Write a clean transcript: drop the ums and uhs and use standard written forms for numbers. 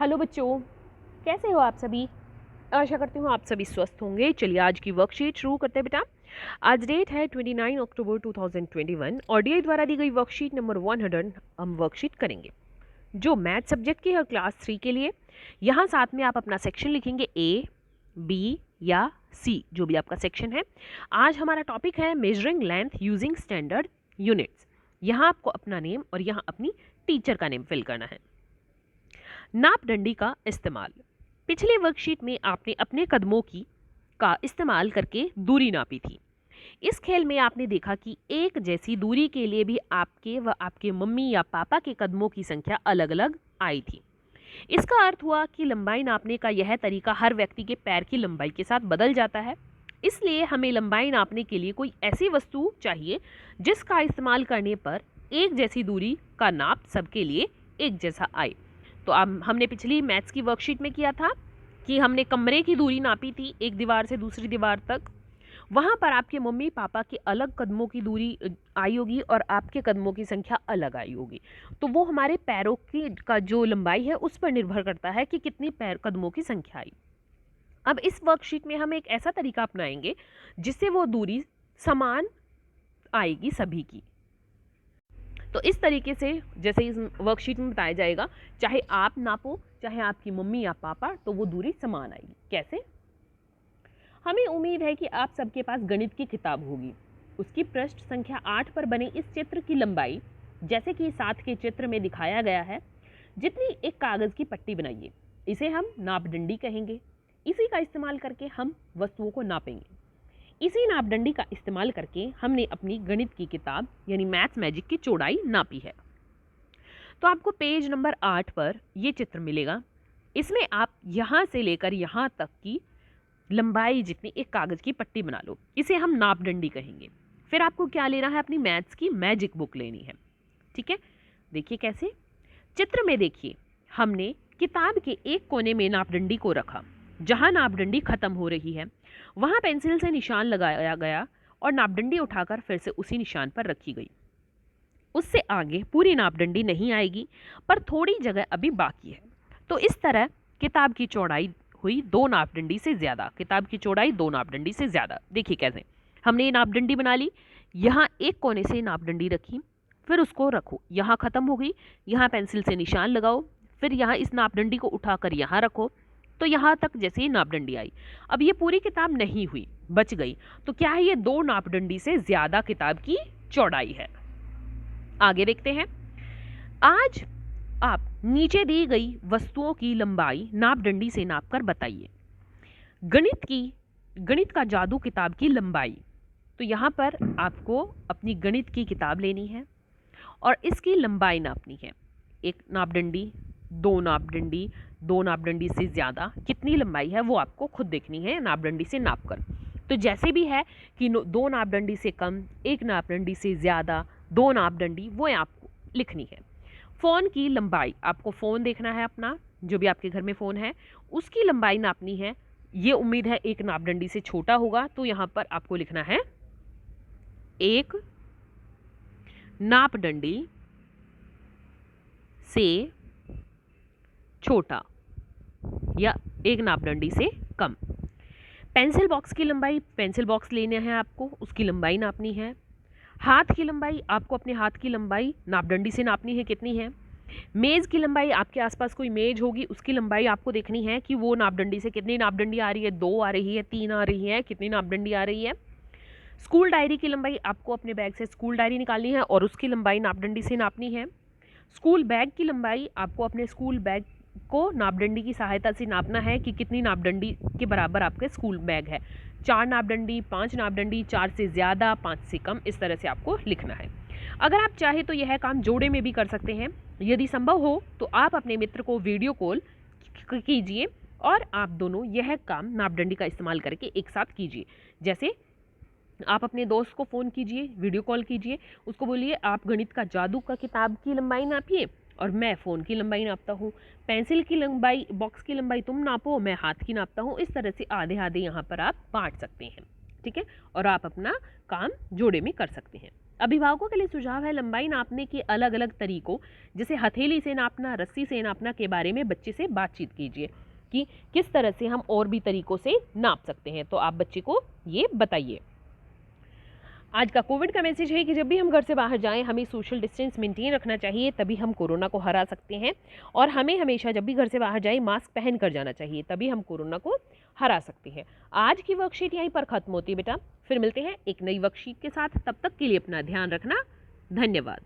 Hello बच्चों, कैसे हो आप सभी। आशा करती हूँ आप सभी स्वस्थ होंगे। चलिए आज की वर्कशीट शुरू करते हैं बेटा। आज डेट है 29 अक्टूबर 2021 और डीआई द्वारा दी गई वर्कशीट नंबर 100 हम वर्कशीट करेंगे जो मैथ सब्जेक्ट की है क्लास 3 के लिए। यहाँ साथ में आप अपना सेक्शन लिखेंगे ए, बी या सी, जो भी आपका सेक्शन है। आज हमारा टॉपिक है measuring length using standard units. यहाँ आपको अपना नेम और यहाँ अपनी टीचर का नेम फिल करना है। नाप डंडी का इस्तेमाल। पिछली वर्कशीट में आपने अपने कदमों का इस्तेमाल करके दूरी नापी थी। इस खेल में आपने देखा कि एक जैसी दूरी के लिए भी आपके व आपके मम्मी या पापा के कदमों की संख्या अलग अलग आई थी। इसका अर्थ हुआ कि लंबाई नापने का यह तरीका हर व्यक्ति के पैर की लंबाई के साथ बदल जाता है। इसलिए हमें लंबाई नापने के लिए कोई ऐसी वस्तु चाहिए जिसका इस्तेमाल करने पर एक जैसी दूरी का नाप सबके लिए एक जैसा आए। तो अब हमने पिछली मैथ्स की वर्कशीट में किया था कि हमने कमरे की दूरी नापी थी एक दीवार से दूसरी दीवार तक। वहाँ पर आपके मम्मी पापा के अलग कदमों की दूरी आई होगी और आपके कदमों की संख्या अलग आई होगी। तो वो हमारे पैरों की का जो लंबाई है उस पर निर्भर करता है कि कितनी पैर कदमों की संख्या आई। अब इस वर्कशीट में हम एक ऐसा तरीका अपनाएंगे जिससे वो दूरी समान आएगी सभी की। तो इस तरीके से जैसे इस वर्कशीट में बताया जाएगा, चाहे आप नापो चाहे आपकी मम्मी या पापा, तो वो दूरी समान आएगी। कैसे? हमें उम्मीद है कि आप सबके पास गणित की किताब होगी। उसकी पृष्ठ संख्या 8 पर बने इस चित्र की लंबाई, जैसे कि 7 के चित्र में दिखाया गया है, जितनी एक कागज की पट्टी बनाइए। इसे हम नापदंडी कहेंगे। इसी का इस्तेमाल करके हम वस्तुओं को नापेंगे। इसी नापदंडी का इस्तेमाल करके हमने अपनी गणित की किताब यानी मैथ्स मैजिक की चौड़ाई नापी है। तो आपको पेज नंबर 8 पर यह चित्र मिलेगा। इसमें आप यहां से लेकर यहां तक की लंबाई जितनी एक कागज की पट्टी बना लो। इसे हम नापदंडी कहेंगे। फिर आपको क्या लेना है? अपनी मैथ्स की मैजिक बुक लेनी है। ठीक है, देखिए कैसे। चित्र में देखिए, हमने किताब के एक कोने में नापदंडी को रखा। जहां नापदंडी खत्म हो रही है वहां पेंसिल से निशान लगाया गया और नापदंडी उठाकर फिर से उसी निशान पर रखी गई। उससे आगे पूरी नापदंडी नहीं आएगी, पर थोड़ी जगह अभी बाकी है। तो इस तरह किताब की चौड़ाई हुई 2 नापदंडी से ज्यादा। किताब की चौड़ाई 2 नापदंडी से ज्यादा। देखिए कैसे। हमने ये नापदंडी बना ली, यहाँ एक कोने से नापदंडी रखी, फिर उसको रखो, यहाँ खत्म हो गई, यहाँ पेंसिल से निशान लगाओ, फिर यहाँ इस नापदंडी को उठाकर यहाँ रखो, तो यहाँ तक जैसे ही नापदंडी आई। अब ये पूरी किताब नहीं हुई, बच गई। तो क्या है? ये 2 नापदंडी से ज्यादा किताब की चौड़ाई है। आगे देखते हैं। आज आप नीचे दी गई वस्तुओं की लंबाई नापदंडी से नापकर बताइए। गणित का जादू किताब की लंबाई। तो यहाँ पर आपको अपनी गणित की किताब लेनी है और इसकी लंबाई नापनी है। एक नापदंडी, 2 नापदंडी, 2 नापदंडी से ज़्यादा, कितनी लंबाई है वो आपको खुद देखनी है नापदंडी से नापकर। तो जैसे भी है कि 2 नापदंडी से कम, 1 नापदंडी से ज़्यादा, 2 नापदंडी, वो आपको लिखनी है। फ़ोन की लंबाई, आपको फ़ोन देखना है अपना, जो भी आपके घर में फ़ोन है उसकी लंबाई नापनी है। ये उम्मीद है 1 नापदंडी से छोटा होगा, तो यहाँ पर आपको लिखना है 1 नापदंडी से छोटा या 1 नापदंडी से कम। पेंसिल बॉक्स की लंबाई, पेंसिल बॉक्स लेना है आपको, उसकी लंबाई नापनी है। हाथ की लंबाई, आपको अपने हाथ की लंबाई नापदंडी से नापनी है, कितनी है। मेज़ की लंबाई, आपके आसपास कोई मेज होगी उसकी लंबाई आपको देखनी है कि वो नापदंडी से कितनी नापदंडी आ रही है, 2 आ रही है, 3 आ रही है, कितनी नापदंडी आ रही है। स्कूल डायरी की लंबाई, आपको अपने बैग से स्कूल डायरी निकालनी है और उसकी लंबाई नापदंडी से नापनी है। स्कूल बैग की लंबाई, आपको अपने स्कूल बैग को नापदंडी की सहायता से नापना है कि कितनी नापदंडी के बराबर आपके स्कूल बैग है। 4 नापदंडी, 5 नापदंडी, 4 से ज़्यादा, 5 से कम, इस तरह से आपको लिखना है। अगर आप चाहे तो यह काम जोड़े में भी कर सकते हैं। यदि संभव हो तो आप अपने मित्र को वीडियो कॉल कीजिए और आप दोनों यह काम नापदंडी का इस्तेमाल करके एक साथ कीजिए। जैसे आप अपने दोस्त को फ़ोन कीजिए, वीडियो कॉल कीजिए, उसको बोलिए आप गणित का जादू का किताब की लंबाई नापिए और मैं फ़ोन की लंबाई नापता हूँ। पेंसिल की लंबाई, बॉक्स की लंबाई तुम नापो, मैं हाथ की नापता हूँ। इस तरह से आधे आधे यहाँ पर आप बांट सकते हैं। ठीक है, और आप अपना काम जोड़े में कर सकते हैं। अभिभावकों के लिए सुझाव है लंबाई नापने के अलग अलग तरीकों जैसे हथेली से नापना, रस्सी से नापना के बारे में बच्चे से बातचीत कीजिए कि किस तरह से हम और भी तरीकों से नाप सकते हैं, तो आप बच्चे को ये बताइए। आज का कोविड का मैसेज है कि जब भी हम घर से बाहर जाएं हमें सोशल डिस्टेंस मेंटेन रखना चाहिए, तभी हम कोरोना को हरा सकते हैं। और हमें हमेशा जब भी घर से बाहर जाएं मास्क पहन कर जाना चाहिए, तभी हम कोरोना को हरा सकते हैं। आज की वर्कशीट यहीं पर खत्म होती है बेटा, फिर मिलते हैं एक नई वर्कशीट के साथ। तब तक के लिए अपना ध्यान रखना। धन्यवाद।